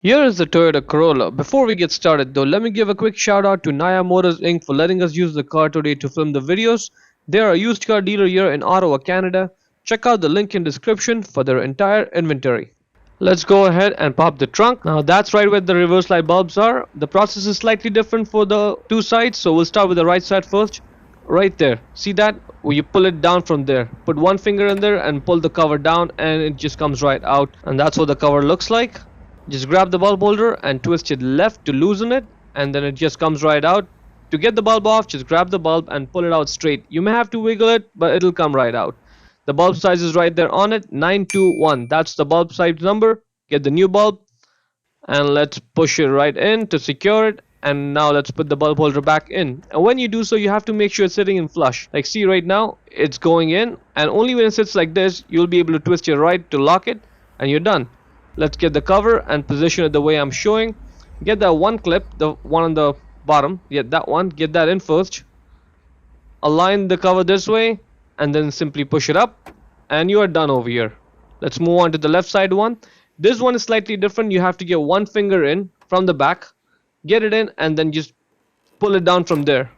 Here is the Toyota Corolla. Before we get started though, let me give a quick shout out to Naya Motors Inc. for letting us use the car today to film the videos. They are a used car dealer here in Ottawa, Canada. Check out the link in description for their entire inventory. Let's go ahead and pop the trunk. Now that's right where the reverse light bulbs are. The process is slightly different for the two sides, so we'll start with the right side first. Right there. See that? Well, you pull it down from there. Put one finger in there and pull the cover down and it just comes right out. And that's what the cover looks like. Just grab the bulb holder and twist it left to loosen it, and then it just comes right out. To get the bulb off, just grab the bulb and pull it out straight. You may have to wiggle it, but it'll come right out. The bulb size is right there on it, 921. That's the bulb size number. Get the new bulb and let's push it right in to secure it. And now let's put the bulb holder back in. And when you do so, you have to make sure it's sitting in flush. Like see right now, it's going in, and only when it sits like this, you'll be able to twist your right to lock it, and you're done. Let's get the cover and position it the way I'm showing. Get that one clip, the one on the bottom. Yeah, that one. Get that in first. Align the cover this way and then simply push it up and you are done over here. Let's move on to the left side one. This one is slightly different. You have to get one finger in from the back. Get it in and then just pull it down from there.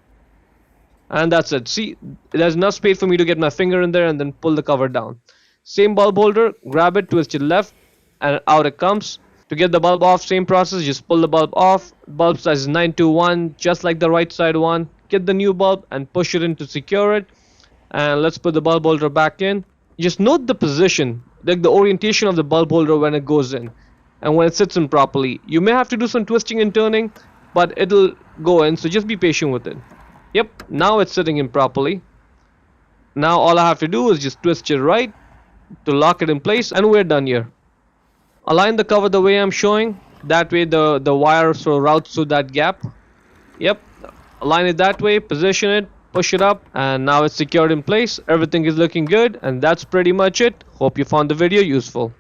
And that's it. See, there's enough space for me to get my finger in there and then pull the cover down. Same bulb holder. Grab it, twist it left, and out it comes. To get the bulb off, same process, just pull the bulb off. Bulb size is 921, just like the right side one. Get the new bulb and push it in to secure it. And let's put the bulb holder back in. Just note the position, like the orientation of the bulb holder when it goes in and when it sits in properly. You may have to do some twisting and turning, but it'll go in, so just be patient with it. Yep, now it's sitting in properly. Now all I have to do is just twist it right to lock it in place, and we're done here. Align the cover the way I'm showing. That way the wire sort of routes through that gap. Yep. Align it that way. Position it. Push it up. And now it's secured in place. Everything is looking good. And that's pretty much it. Hope you found the video useful.